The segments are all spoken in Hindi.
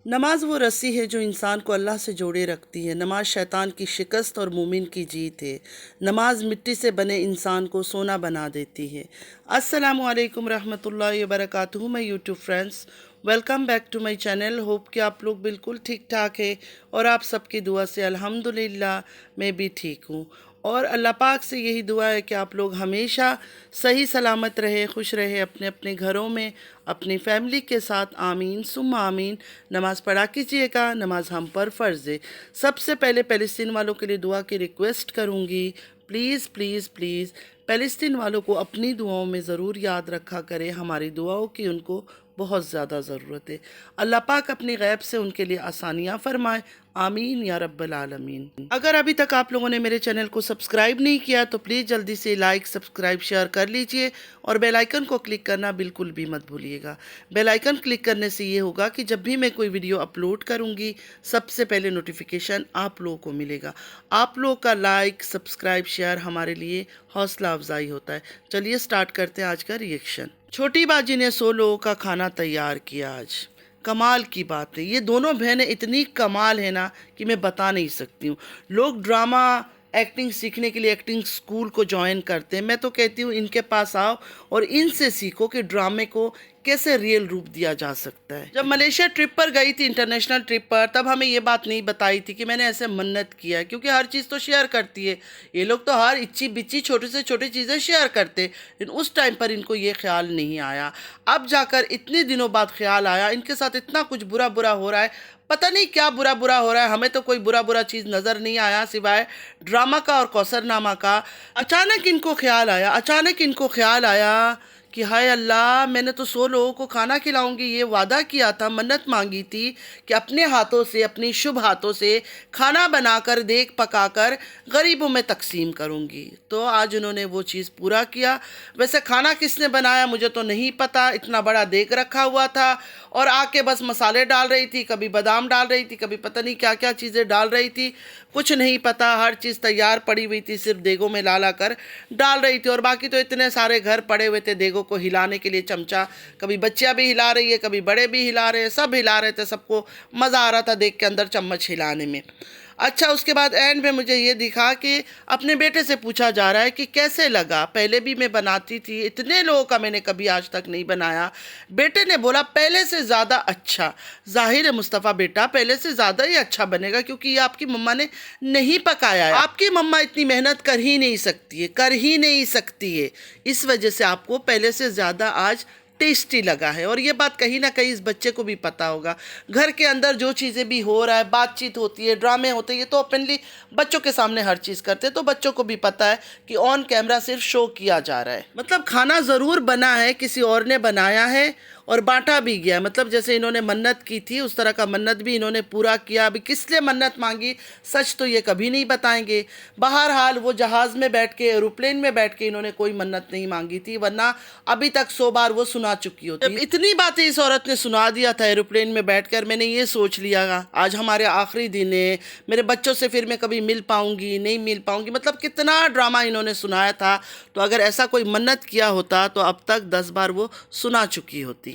नमाज वो रस्सी है जो इंसान को अल्लाह से जोड़े रखती है। नमाज शैतान की शिकस्त और मोमिन की जीत है। नमाज मिट्टी से बने इंसान को सोना बना देती है। अस्सलामु अलैकुम रहमतुल्लाहि व बरकातुहू। मैं YouTube friends, welcome back to my channel. Hope कि आप लोग बिल्कुल ठीक ठाक है और आप सबकी दुआ से अल्हम्दुलिल्लाह मैं भी ठीक हूँ। और अल्लाह पाक से यही दुआ है कि आप लोग हमेशा सही सलामत रहे, खुश रहे अपने अपने घरों में, अपनी फैमिली के साथ। आमीन सुम्मा आमीन। नमाज़ पढ़ा कीजिएगा, नमाज हम पर फ़र्ज़ है। सबसे पहले फ़लस्तीन वालों के लिए दुआ की रिक्वेस्ट करूँगी। प्लीज़ प्लीज़ प्लीज़ फ़लस्तीन वालों को अपनी दुआओं में ज़रूर याद रखा करें। हमारी दुआओं की उनको बहुत ज़्यादा ज़रूरत है। अल्लाह पाक अपनी गैब से उनके लिए आसानियाँ फरमाए। आमीन या रब्बल आलमीन। अगर अभी तक आप लोगों ने मेरे चैनल को सब्सक्राइब नहीं किया तो प्लीज़ जल्दी से लाइक, सब्सक्राइब, शेयर कर लीजिए और बेल आइकन को क्लिक करना बिल्कुल भी मत भूलिएगा। बेल आइकन क्लिक करने से ये होगा कि जब भी मैं कोई वीडियो अपलोड करूँगी सबसे पहले नोटिफिकेशन आप लोगों को मिलेगा। आप लोग का लाइक, सब्सक्राइब, शेयर हमारे लिए हौसला अफजाई होता है। चलिए स्टार्ट करते हैं आज का रिएक्शन। छोटी बाजी ने 100 लोगों का खाना तैयार किया आज। कमाल की बात है, ये दोनों बहनें इतनी कमाल है ना कि मैं बता नहीं सकती हूँ। लोग ड्रामा एक्टिंग सीखने के लिए एक्टिंग स्कूल को ज्वाइन करते हैं। मैं तो कहती हूँ इनके पास आओ और इनसे सीखो कि ड्रामे को कैसे रियल रूप दिया जा सकता है। जब मलेशिया ट्रिप पर गई थी, इंटरनेशनल ट्रिप पर, तब हमें ये बात नहीं बताई थी कि मैंने ऐसे मन्नत किया है, क्योंकि हर चीज़ तो शेयर करती है। ये लोग तो हर इच्छी बिच्छी छोटी से छोटी चीज़ें शेयर करते, लेकिन उस टाइम पर इनको ये ख्याल नहीं आया। अब जाकर इतने दिनों बाद ख्याल आया। इनके साथ इतना कुछ बुरा बुरा हो रहा है, पता नहीं क्या बुरा बुरा हो रहा है। हमें तो कोई बुरा बुरा चीज़ नज़र नहीं आया सिवाय ड्रामा का और कौसरनामा का। अचानक इनको ख्याल आया कि हाय अल्लाह, मैंने तो 100 लोगों को खाना खिलाऊंगी, ये वादा किया था, मन्नत मांगी थी कि अपने हाथों से, अपनी शुभ हाथों से खाना बनाकर, देख पकाकर गरीबों में तकसीम करूंगी। तो आज उन्होंने वो चीज़ पूरा किया। वैसे खाना किसने बनाया मुझे तो नहीं पता। इतना बड़ा देख रखा हुआ था और आके बस मसाले डाल रही थी, कभी बादाम डाल रही थी, कभी पता नहीं क्या क्या चीज़ें डाल रही थी, कुछ नहीं पता। हर चीज़ तैयार पड़ी हुई थी, सिर्फ देगों में ला कर डाल रही थी। और बाकी तो इतने सारे घर पड़े हुए थे देगों को हिलाने के लिए, चमचा, कभी बच्चियाँ भी हिला रही है, कभी बड़े भी हिला रहे हैं, सब हिला रहे थे। सबको मज़ा आ रहा था देख के अंदर चम्मच हिलाने में। अच्छा, उसके बाद एंड में मुझे ये दिखा कि अपने बेटे से पूछा जा रहा है कि कैसे लगा। पहले भी मैं बनाती थी, इतने लोगों का मैंने कभी आज तक नहीं बनाया। बेटे ने बोला पहले से ज़्यादा अच्छा। जाहिर है मुस्तफ़ा बेटा, पहले से ज़्यादा ही अच्छा बनेगा, क्योंकि ये आपकी मम्मा ने नहीं पकाया है। आपकी मम्मा इतनी मेहनत कर ही नहीं सकती है। इस वजह से आपको पहले से ज़्यादा आज टेस्टी लगा है। और ये बात कहीं ना कहीं इस बच्चे को भी पता होगा। घर के अंदर जो चीज़ें भी हो रहा है, बातचीत होती है, ड्रामे होते हैं, ये तो ओपनली बच्चों के सामने हर चीज़ करते हैं, तो बच्चों को भी पता है कि ऑन कैमरा सिर्फ शो किया जा रहा है। मतलब खाना ज़रूर बना है, किसी और ने बनाया है और बांटा भी गया। मतलब जैसे इन्होंने मन्नत की थी उस तरह का मन्नत भी इन्होंने पूरा किया। अभी किस लिए मन्नत मांगी सच तो ये कभी नहीं बताएंगे। बहरहाल वो जहाज़ में बैठ के, एरोप्लेन में बैठ के इन्होंने कोई मन्नत नहीं मांगी थी, वरना अभी तक 100 बार वो सुना चुकी होती। इतनी बातें इस औरत ने सुना दिया था एरोप्लेन में बैठकर, मैंने ये सोच लिया आज हमारे आखिरी दिन है, मेरे बच्चों से फिर मैं कभी मिल पाऊंगी नहीं मिल पाऊंगी। मतलब कितना ड्रामा इन्होंने सुनाया था। तो अगर ऐसा कोई मन्नत किया होता तो अब तक 10 बार वो सुना चुकी होती।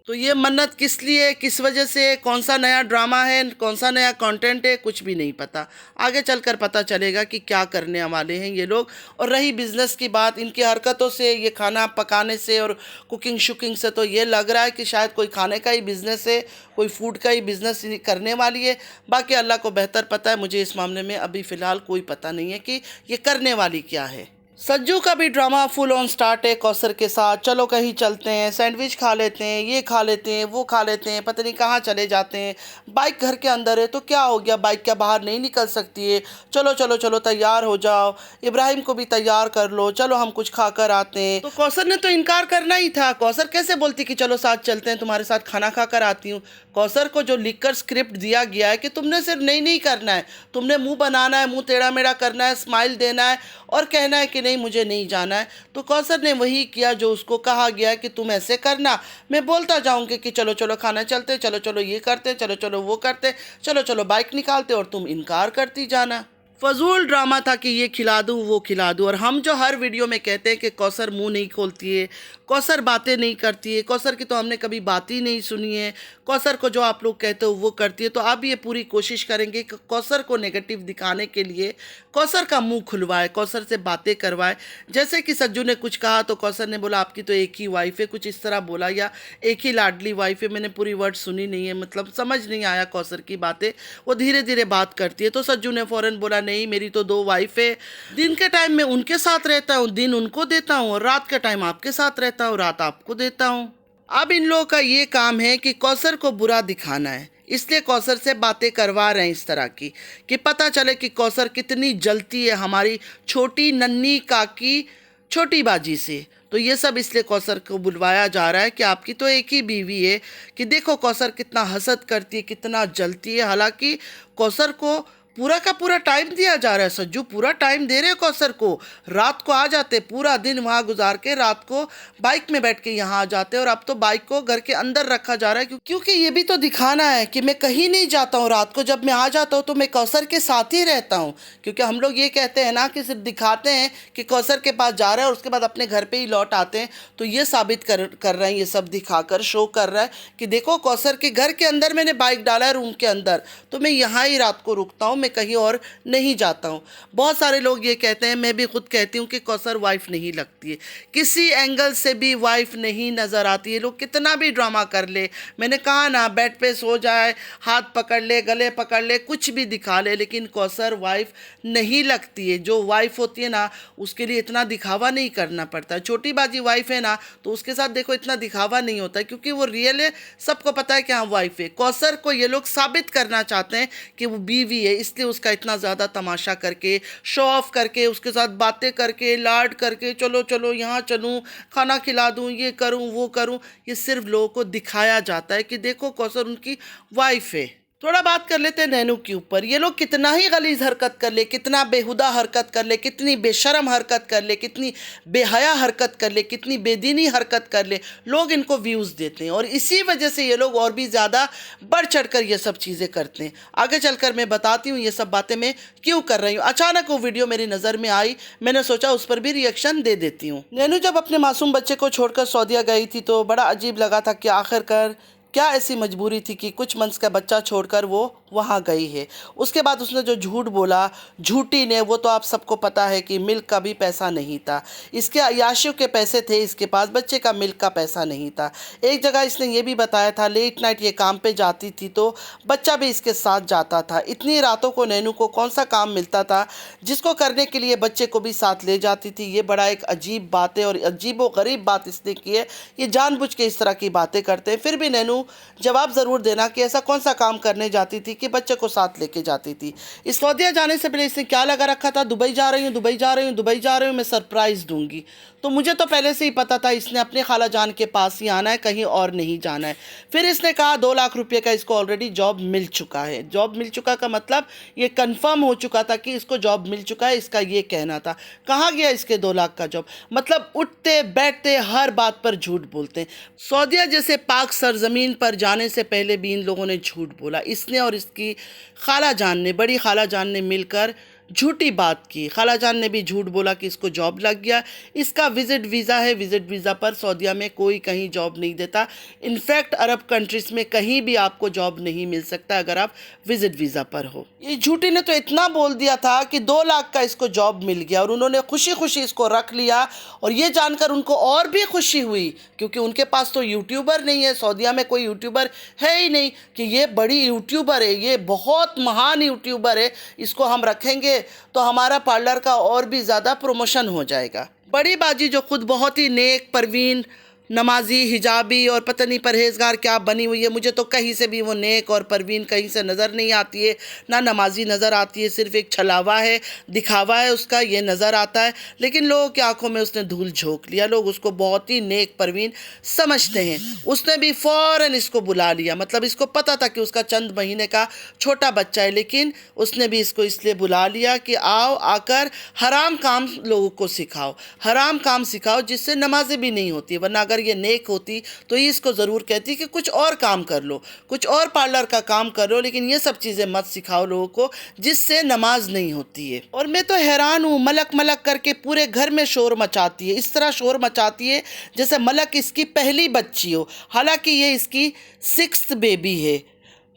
तो ये मन्नत किस लिए, किस वजह से, कौन सा नया ड्रामा है, कौन सा नया कंटेंट है, कुछ भी नहीं पता। आगे चलकर पता चलेगा कि क्या करने वाले हैं ये लोग। और रही बिज़नेस की बात, इनकी हरकतों से, ये खाना पकाने से और कुकिंग शुकिंग से तो ये लग रहा है कि शायद कोई खाने का ही बिज़नेस है, कोई फूड का ही बिज़नेस करने वाली है। बाकी अल्लाह को बेहतर पता है, मुझे इस मामले में अभी फ़िलहाल कोई पता नहीं है कि ये करने वाली क्या है। सज्जू का भी ड्रामा फुल ऑन स्टार्ट है कौसर के साथ। चलो कहीं चलते हैं, सैंडविच खा लेते हैं, ये खा लेते हैं, वो खा लेते हैं, पता नहीं कहाँ चले जाते हैं। बाइक घर के अंदर है तो क्या हो गया, बाइक क्या बाहर नहीं निकल सकती है? चलो चलो चलो तैयार हो जाओ, इब्राहिम को भी तैयार कर लो, चलो हम कुछ खा कर आते हैं। तो कौसर ने तो इनकार करना ही था। कौसर कैसे बोलती कि चलो साथ चलते हैं, तुम्हारे साथ खाना खा कर आती हूँ। कौसर को जो लिखकर स्क्रिप्ट दिया गया है कि तुमने सिर्फ नहीं करना है, तुमने मुंह बनाना है, मुंह टेढ़ा मेढ़ा करना है, स्माइल देना है और कहना है कि नहीं मुझे नहीं जाना है। तो कौसर ने वही किया जो उसको कहा गया कि तुम ऐसे करना, मैं बोलता जाऊंगी कि चलो चलो खाना चलते, चलो चलो ये करते, चलो चलो वो करते, चलो चलो बाइक निकालते और तुम इनकार करती जाना। फजूल ड्रामा था कि ये खिला दूँ वो खिला दूँ। और हम जो हर वीडियो में कहते हैं कि कौसर मुंह नहीं खोलती है, कौसर बातें नहीं करती है, कौसर की तो हमने कभी बात ही नहीं सुनी है, कौसर को जो आप लोग कहते हो वो करती है। तो आप ये पूरी कोशिश करेंगे कि कौसर को नेगेटिव दिखाने के लिए कौसर का मुंह खुलवाए, कौसर से बातें करवाए। जैसे कि सज्जू ने कुछ कहा तो कौसर ने बोला आपकी तो एक ही वाइफ है, कुछ इस तरह बोला, या एक ही लाडली वाइफ है। मैंने पूरी वर्ड सुनी नहीं है, मतलब समझ नहीं आया कौसर की बातें। वो धीरे धीरे बात करती है। तो सज्जू ने फ़ौरन बोला नहीं, मेरी तो 2 वाइफ है, दिन के टाइम में उनके साथ रहता हूँ, दिन उनको देता हूँ, और रात के टाइम आपके साथ रहता हूँ, रात आपको देता हूँ। अब इन लोगों का ये काम है कि कौसर को बुरा दिखाना है, इसलिए कौसर से बातें करवा रहे हैं इस तरह की कि पता चले कि कौसर कितनी जलती है हमारी छोटी नन्ही काकी छोटी बाजी से। तो ये सब इसलिए कौसर को बुलवाया जा रहा है कि आपकी तो एक ही बीवी है, कि देखो कौसर कितना हसद करती है, कितना जलती है। हालांकि कौसर को पूरा का पूरा टाइम दिया जा रहा है। सज्जू पूरा टाइम दे रहे हैं कौसर को, रात को आ जाते, पूरा दिन वहाँ गुजार के रात को बाइक में बैठ के यहाँ आ जाते। और अब तो बाइक को घर के अंदर रखा जा रहा है, क्योंकि ये भी तो दिखाना है कि मैं कहीं नहीं जाता हूँ। रात को जब मैं आ जाता हूँ तो मैं कौसर के साथ ही रहता हूँ। क्योंकि हम लोग ये कहते हैं ना कि सिर्फ दिखाते हैं कि कौसर के पास जा रहा है और उसके बाद अपने घर पर ही लौट आते हैं। तो ये साबित कर रहे हैं, ये सब दिखाकर शो कर रहा है कि देखो कौसर के घर के अंदर मैंने बाइक डाला है, रूम के अंदर, तो मैं यहाँ ही रात को रुकता हूँ, मैं कहीं और नहीं जाता हूँ। बहुत सारे लोग ये कहते हैं, मैं भी खुद कहती हूँ कि कौसर वाइफ नहीं लगती है, किसी एंगल से भी वाइफ नहीं नज़र आती है। लोग कितना भी ड्रामा कर ले, मैंने कहा ना, बेड पे सो जाए, हाथ पकड़ ले, गले पकड़ ले, कुछ भी दिखा ले, लेकिन कौसर वाइफ नहीं लगती है। जो वाइफ होती है ना, उसके लिए इतना दिखावा नहीं करना पड़ता है। छोटी बाजी वाइफ है ना, तो उसके साथ देखो इतना दिखावा नहीं होता है, क्योंकि वो रियल है, सबको पता है कि हाँ वाइफ है। कौसर को ये लोग साबित करना चाहते हैं कि वो बीवी है, इसलिए उसका इतना ज़्यादा तमाशा करके, शो ऑफ करके, उसके साथ बातें करके, लाड करके, चलो चलो यहाँ चलूँ, खाना खिला दूँ, ये करूँ वो करूँ, ये सिर्फ लोगों को दिखाया जाता है कि देखो कौसर उनकी वाइफ है। थोड़ा बात कर लेते हैं नैनू के ऊपर। ये लोग कितना ही गलीज हरकत कर ले, कितना बेहुदा हरकत कर ले, कितनी बेशरम हरकत कर ले, कितनी बेहया हरकत कर ले, कितनी बेदीनी हरकत कर ले, लोग इनको व्यूज़ देते हैं। और इसी वजह से ये लोग और भी ज़्यादा बढ़ चढ़ कर ये सब चीज़ें करते हैं। आगे चलकर मैं बताती हूँ ये सब बातें मैं क्यों कर रही हूँ। अचानक वो वीडियो मेरी नज़र में आई, मैंने सोचा उस पर भी रिएक्शन दे देती हूँ। नैनू जब अपने मासूम बच्चे को छोड़कर सऊदीया गई थी तो बड़ा अजीब लगा था कि आखिरकार क्या ऐसी मजबूरी थी कि कुछ मंथ्स का बच्चा छोड़कर वो वहाँ गई है। उसके बाद उसने जो झूठ बोला, झूठी ने, वो तो आप सबको पता है कि मिल्क का भी पैसा नहीं था, इसके अय्याशियों के पैसे थे इसके पास, बच्चे का मिल्क का पैसा नहीं था। एक जगह इसने ये भी बताया था लेट नाइट ये काम पे जाती थी तो बच्चा भी इसके साथ जाता था। इतनी रातों को नैनू को कौन सा काम मिलता था जिसको करने के लिए बच्चे को भी साथ ले जाती थी। ये बड़ा एक अजीब बात है, और अजीब व गरीब बात इसने की है। ये जानबूझ के इस तरह की बातें करते हैं। फिर भी नैनू जवाब ज़रूर देना कि ऐसा कौन सा काम करने जाती थी कि बच्चे को साथ लेके जाती थी। इस सऊदीया जाने से पहले इसने क्या लगा रखा था, दुबई जा रही हूँ, दुबई जा रही हूँ, दुबई जा रही हूँ, मैं सरप्राइज़ दूंगी। तो मुझे तो पहले से ही पता था इसने अपने खाला जान के पास ही आना है, कहीं और नहीं जाना है। फिर इसने कहा 2 लाख रुपये का इसको ऑलरेडी जॉब मिल चुका है। जॉब मिल चुका का मतलब ये कंफर्म हो चुका था कि इसको जॉब मिल चुका है, इसका ये कहना था। कहाँ गया इसके 2 लाख का जॉब? मतलब उठते बैठते हर बात पर झूठ बोलते हैं। सऊदीया जैसे पाक सरजमीन पर जाने से पहले भी इन लोगों ने झूठ बोला। इसने और इसकी खाला जान ने, बड़ी खाला जान ने मिलकर झूठी बात की। खाला जान ने भी झूठ बोला कि इसको जॉब लग गया। इसका विज़िट वीज़ा है, विज़िट वीज़ा पर सऊदीया में कोई कहीं जॉब नहीं देता। इनफैक्ट अरब कंट्रीज़ में कहीं भी आपको जॉब नहीं मिल सकता अगर आप विज़िट वीज़ा पर हो। ये झूठी ने तो इतना बोल दिया था कि 2 लाख का इसको जॉब मिल गया, और उन्होंने खुशी खुशी इसको रख लिया। और ये जानकर उनको और भी खुशी हुई, क्योंकि उनके पास तो यूट्यूबर नहीं है, सऊदीया में कोई यूट्यूबर है ही नहीं कि ये बड़ी यूट्यूबर है, ये बहुत महान यूट्यूबर है, इसको हम रखेंगे तो हमारा पार्लर का और भी ज़्यादा प्रमोशन हो जाएगा। बड़ी बाजी जो खुद बहुत ही नेक, परवीन, नमाजी, हिजाबी और पता नहीं परहेजगार क्या बनी हुई है, मुझे तो कहीं से भी वो नेक और परवीन कहीं से नज़र नहीं आती है, ना नमाजी नज़र आती है। सिर्फ एक छलावा है, दिखावा है उसका, ये नज़र आता है। लेकिन लोगों की आंखों में उसने धूल झोंक लिया, लोग उसको बहुत ही नेक परवीन समझते हैं। उसने भी फ़ौरन इसको बुला लिया, मतलब इसको पता था कि उसका चंद महीने का छोटा बच्चा है, लेकिन उसने भी इसको इसलिए बुला लिया कि आओ, आकर हराम काम लोगों को सिखाओ, हराम काम सिखाओ जिससे नमाजें भी नहीं होती है। वरना अगर अगर ये नेक होती तो ये इसको ज़रूर कहती कि कुछ और काम कर लो, कुछ और पार्लर का काम कर लो, लेकिन ये सब चीज़ें मत सिखाओ लोगों को जिससे नमाज नहीं होती है। और मैं तो हैरान हूँ, मलक मलक करके पूरे घर में शोर मचाती है, इस तरह शोर मचाती है जैसे मलक इसकी पहली बच्ची हो, हालांकि ये इसकी 6th बेबी है,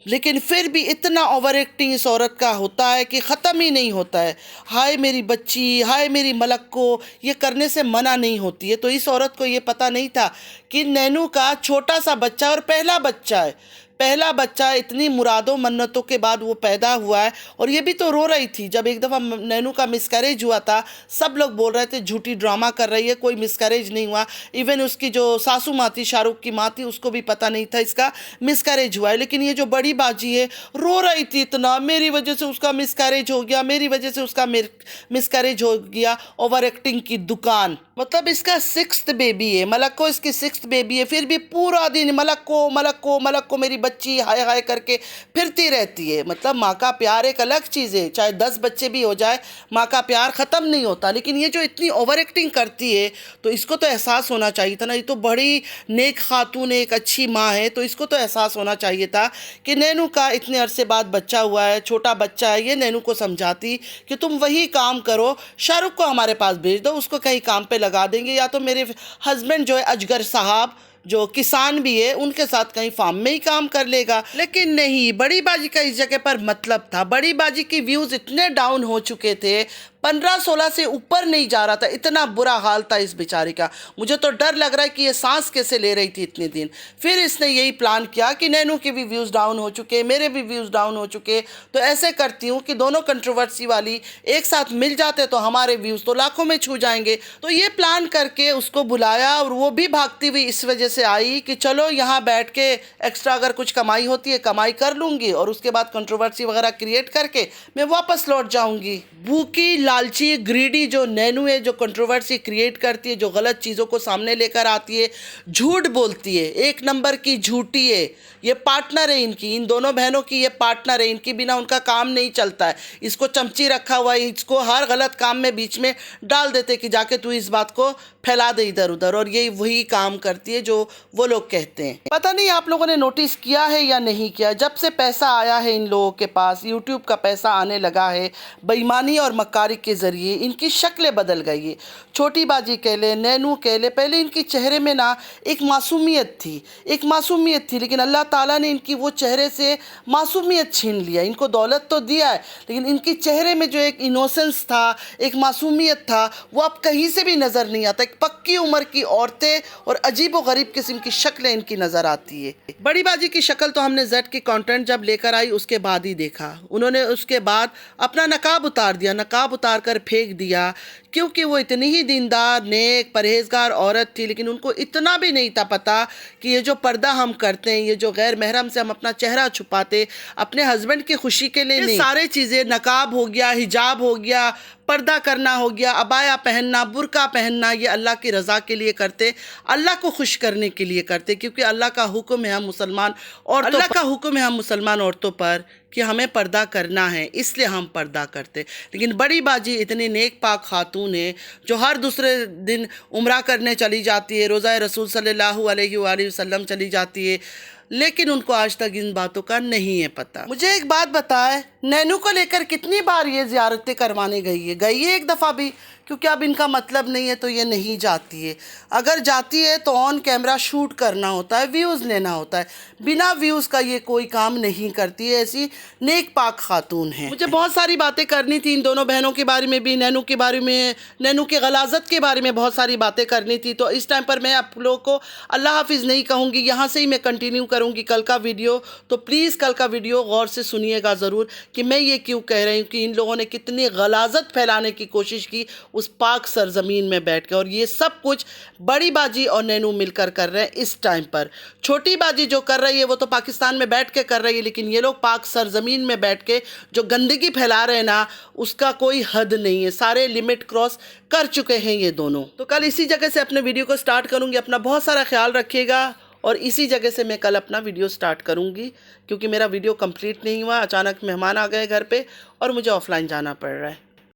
लेकिन फिर भी इतना ओवर एक्टिंग इस औरत का होता है कि ख़त्म ही नहीं होता है। हाय मेरी बच्ची, हाय मेरी मलक को ये करने से मना नहीं होती है। तो इस औरत को ये पता नहीं था कि नैनू का छोटा सा बच्चा और पहला बच्चा है, पहला बच्चा, इतनी मुरादों मन्नतों के बाद वो पैदा हुआ है। और ये भी तो रो रही थी जब एक दफ़ा नैनू का मिसकैरेज हुआ था, सब लोग बोल रहे थे झूठी ड्रामा कर रही है, कोई मिसकैरेज नहीं हुआ। इवन उसकी जो सासू माँ थी, शाहरुख की माँ थी, उसको भी पता नहीं था इसका मिसकैरेज हुआ है। लेकिन ये जो बड़ी बाजी है रो रही थी इतना, मेरी वजह से उसका मिसकैरेज हो गया, मेरी वजह से उसका मिसकैरेज हो गया। ओवर एक्टिंग की दुकान। मतलब इसका 6th बेबी है, मलक को इसकी 6th बेबी है, फिर भी पूरा दिन मलक को मलक को मलक को मेरी बच्ची हाय हाय करके फिरती रहती है। मतलब माँ का प्यार एक अलग चीज़ है, चाहे 10 बच्चे भी हो जाए माँ का प्यार ख़त्म नहीं होता। लेकिन ये जो इतनी ओवर एक्टिंग करती है तो इसको तो एहसास होना चाहिए था ना, ये तो बड़ी नेक खातून है, एक अच्छी माँ है, तो इसको तो एहसास होना चाहिए था कि नैनू का इतने अरसे बाद बच्चा हुआ है, छोटा बच्चा है। ये नैनू को समझाती कि तुम वही काम करो, शाहरुख को हमारे पास भेज दो, उसको कहीं काम पे लगा देंगे, या तो मेरे हस्बैंड जो है अजगर साहब जो किसान भी है उनके साथ कहीं फार्म में ही काम कर लेगा। लेकिन नहीं, बड़ी बाजी का इस जगह पर मतलब था। बड़ी बाजी की व्यूज़ इतने डाउन हो चुके थे, 15-16 से ऊपर नहीं जा रहा था, इतना बुरा हाल था इस बेचारी का। मुझे तो डर लग रहा है कि ये सांस कैसे ले रही थी इतने दिन। फिर इसने यही प्लान किया कि नैनू के भी व्यूज़ डाउन हो चुके, मेरे भी व्यूज़ डाउन हो चुके, तो ऐसे करती हूँ कि दोनों कंट्रोवर्सी वाली एक साथ मिल जाते तो हमारे व्यूज़ तो लाखों में छू जाएंगे। तो ये प्लान करके उसको बुलाया और वो भी भागती हुई इस वजह से आई कि चलो यहाँ बैठ के एक्स्ट्रा अगर कुछ कमाई होती है कमाई कर लूँगी और उसके बाद कंट्रोवर्सी वगैरह क्रिएट करके मैं वापस लौट जाऊँगी। भूखी लालची ग्रीडी जो नैनू है, जो कंट्रोवर्सी क्रिएट करती है, जो गलत चीज़ों को सामने लेकर आती है, झूठ बोलती है, एक नंबर की झूठी है। ये पार्टनर है इनकी, इन दोनों बहनों की ये पार्टनर है, इनकी बिना उनका काम नहीं चलता है। इसको चमची रखा हुआ है, इसको हर गलत काम में बीच में डाल देते कि जाके तू इस बात को फैला दे इधर उधर, और ये वही काम करती है जो वो लोग कहते हैं। पता नहीं आप लोगों ने नोटिस किया है या नहीं किया, जब से पैसा आया है इन लोगों के पास, यूट्यूब का पैसा आने लगा है, बेईमानी और मक्कारी के ज़रिए इनकी शक्लें बदल गई है। छोटी बाजी कह ले, नैनू कह ले, पहले इनकी चेहरे में ना एक मासूमियत थी, एक मासूमियत थी, लेकिन अल्लाह ताला ने इनकी वो चेहरे से मासूमियत छीन लिया। इनको दौलत तो दिया है, लेकिन इनकी चेहरे में जो एक इनोसेंस था, एक मासूमियत था, वो अब कहीं से भी नज़र नहीं आता। एक पक्की उम्र की औरतें और अजीब व गरीब किस्म की शक्लें इनकी नज़र आती है। बड़ी बाजी की शक्ल तो हमने जेड की कंटेंट जब लेकर आई उसके बाद ही देखा। उन्होंने उसके बाद अपना नकाब उतार दिया, नकाब उतार कर फेंक दिया, क्योंकि वो इतनी ही दीनदार, नेक, परहेजगार औरत थी, लेकिन उनको इतना भी नहीं था पता कि ये जो पर्दा हम करते हैं, ये जो गैर महरम से हम अपना चेहरा छुपाते अपने हस्बैंड की खुशी के लिए नहीं, सारे चीज़ें, नकाब हो गया, हिजाब हो गया, पर्दा करना हो गया, अबाया पहनना, बुर्का पहनना, ये अल्लाह की रज़ा के लिए करते, अल्लाह को खुश करने के लिए करते, क्योंकि अल्लाह का हुक्म है हम मुसलमान और अल्लाह का हुक्म है हम मुसलमान औरतों पर कि हमें पर्दा करना है, इसलिए हम पर्दा करते। लेकिन बड़ी बाजी इतनी नेक पाक खातून है जो हर दूसरे दिन उम्रा करने चली जाती है, रोज़ा रसूल सल्लल्लाहु अलैहि वसल्लम चली जाती है, लेकिन उनको आज तक इन बातों का नहीं है पता। मुझे एक बात बताए, नैनू को लेकर कितनी बार ये ज़ियारतें करवाने गई है एक दफ़ा भी, क्योंकि अब इनका मतलब नहीं है तो ये नहीं जाती है। अगर जाती है तो ऑन कैमरा शूट करना होता है, व्यूज़ लेना होता है, बिना व्यूज़ का ये कोई काम नहीं करती है। ऐसी नेक पाक खातून है। मुझे बहुत सारी बातें करनी थी इन दोनों बहनों के बारे में भी, नैनू के बारे में, नैनू की गलाजत के बारे में बहुत सारी बातें करनी थी। तो इस टाइम पर मैं आप लोगों को अल्लाह हाफिज़ नहीं कहूँगी, यहाँ से ही मैं कंटिन्यू करूँगी कल का वीडियो। तो प्लीज़ कल का वीडियो गौर से सुनिएगा ज़रूर कि मैं ये क्यों कह रही हूँ कि इन लोगों ने कितनी गलाजत फैलाने की कोशिश की उस पाक सरजमीन में बैठ के, और ये सब कुछ बड़ी बाजी और नैनू मिलकर कर रहे हैं इस टाइम पर। छोटी बाजी जो कर रही है वो तो पाकिस्तान में बैठ के कर रही है, लेकिन ये लोग पाक सरजमीन में बैठ के जो गंदगी फैला रहे हैं ना, उसका कोई हद नहीं है, सारे लिमिट क्रॉस कर चुके हैं ये दोनों। तो कल इसी जगह से अपने वीडियो को स्टार्ट करूँगी। अपना बहुत सारा ख्याल रखिएगा, और इसी जगह से मैं कल अपना वीडियो स्टार्ट करूँगी, क्योंकि मेरा वीडियो कंप्लीट नहीं हुआ, अचानक मेहमान आ गए घर पे और मुझे ऑफलाइन जाना पड़ रहा है।